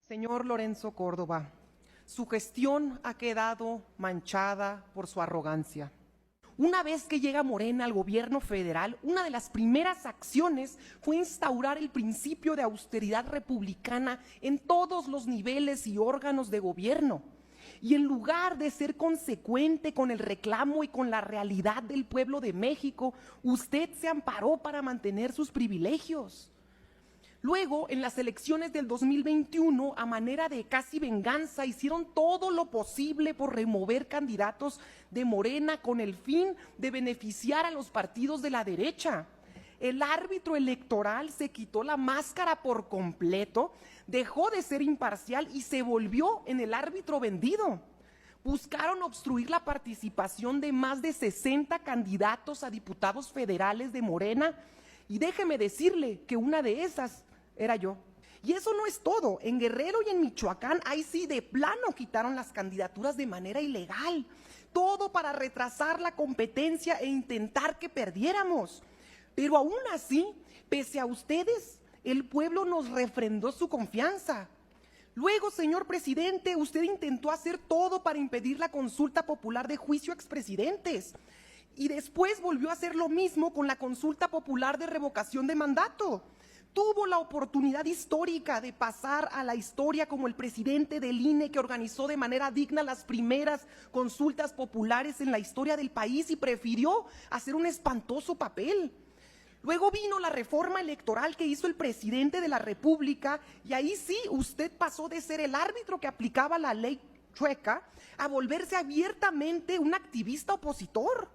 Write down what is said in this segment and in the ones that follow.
Señor Lorenzo Córdoba, su gestión ha quedado manchada por su arrogancia. Una vez que llega Morena al gobierno federal, una de las primeras acciones fue instaurar el principio de austeridad republicana en todos los niveles y órganos de gobierno. Y en lugar de ser consecuente con el reclamo y con la realidad del pueblo de México, usted se amparó para mantener sus privilegios. Luego, en las elecciones del 2021, a manera de casi venganza, hicieron todo lo posible por remover candidatos de Morena con el fin de beneficiar a los partidos de la derecha. El árbitro electoral se quitó la máscara por completo, dejó de ser imparcial y se volvió en el árbitro vendido. Buscaron obstruir la participación de más de 60 candidatos a diputados federales de Morena y déjeme decirle que una de esas era yo. Y eso no es todo. En Guerrero y en Michoacán, ahí sí de plano quitaron las candidaturas de manera ilegal. Todo para retrasar la competencia e intentar que perdiéramos. Pero aún así, pese a ustedes, el pueblo nos refrendó su confianza. Luego, señor presidente, usted intentó hacer todo para impedir la consulta popular de juicio a expresidentes. Y después volvió a hacer lo mismo con la consulta popular de revocación de mandato. Tuvo la oportunidad histórica de pasar a la historia como el presidente del INE que organizó de manera digna las primeras consultas populares en la historia del país y prefirió hacer un espantoso papel. Luego vino la reforma electoral que hizo el presidente de la República y ahí sí usted pasó de ser el árbitro que aplicaba la ley chueca a volverse abiertamente un activista opositor.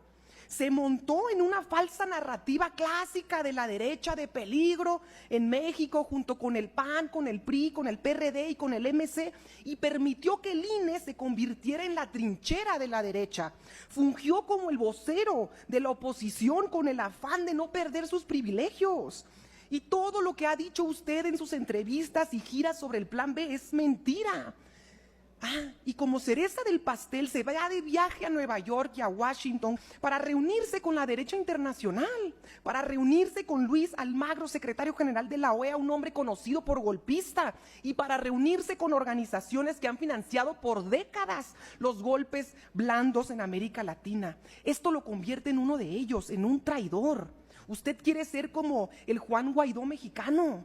Se montó en una falsa narrativa clásica de la derecha de peligro en México junto con el PAN, con el PRI, con el PRD y con el MC y permitió que el INE se convirtiera en la trinchera de la derecha. Fungió como el vocero de la oposición con el afán de no perder sus privilegios. Y todo lo que ha dicho usted en sus entrevistas y giras sobre el Plan B es mentira. Y como cereza del pastel se va de viaje a Nueva York y a Washington para reunirse con la derecha internacional, para reunirse con Luis Almagro, secretario general de la OEA, un hombre conocido por golpista, y para reunirse con organizaciones que han financiado por décadas los golpes blandos en América Latina. Esto lo convierte en uno de ellos, en un traidor. Usted quiere ser como el Juan Guaidó mexicano.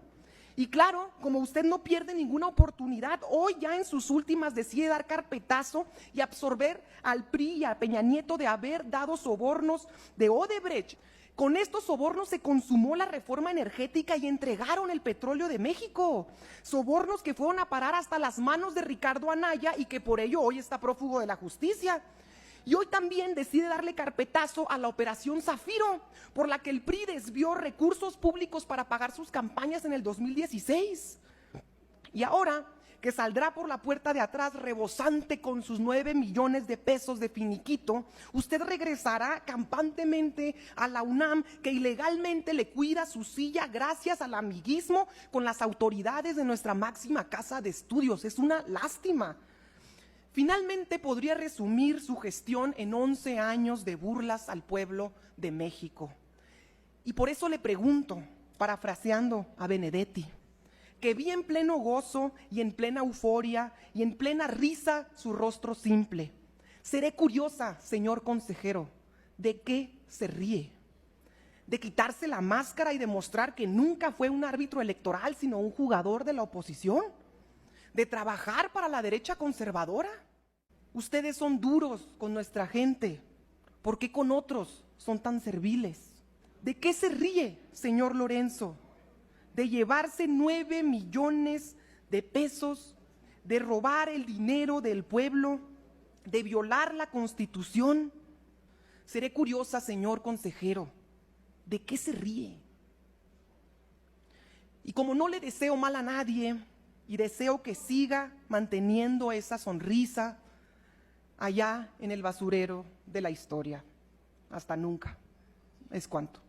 Y claro, como usted no pierde ninguna oportunidad, hoy ya en sus últimas decide dar carpetazo y absorber al PRI y a Peña Nieto de haber dado sobornos de Odebrecht. Con estos sobornos se consumó la reforma energética y entregaron el petróleo de México. Sobornos que fueron a parar hasta las manos de Ricardo Anaya y que por ello hoy está prófugo de la justicia. Y hoy también decide darle carpetazo a la operación Zafiro, por la que el PRI desvió recursos públicos para pagar sus campañas en el 2016. Y ahora que saldrá por la puerta de atrás rebosante con sus 9 millones de pesos de finiquito, usted regresará campantemente a la UNAM, que ilegalmente le cuida su silla gracias al amiguismo con las autoridades de nuestra máxima casa de estudios. Es una lástima. Finalmente podría resumir su gestión en 11 años de burlas al pueblo de México. Y por eso le pregunto, parafraseando a Benedetti, que vi en pleno gozo y en plena euforia y en plena risa su rostro simple. Seré curiosa, señor consejero, ¿de qué se ríe? ¿De quitarse la máscara y demostrar que nunca fue un árbitro electoral sino un jugador de la oposición? ¿De trabajar para la derecha conservadora? Ustedes son duros con nuestra gente, ¿por qué con otros son tan serviles? ¿De qué se ríe, señor Lorenzo? ¿De llevarse 9 millones de pesos, de robar el dinero del pueblo, de violar la Constitución? Seré curiosa, señor consejero, ¿de qué se ríe? Y como no le deseo mal a nadie y deseo que siga manteniendo esa sonrisa allá en el basurero de la historia. Hasta nunca. Es cuanto.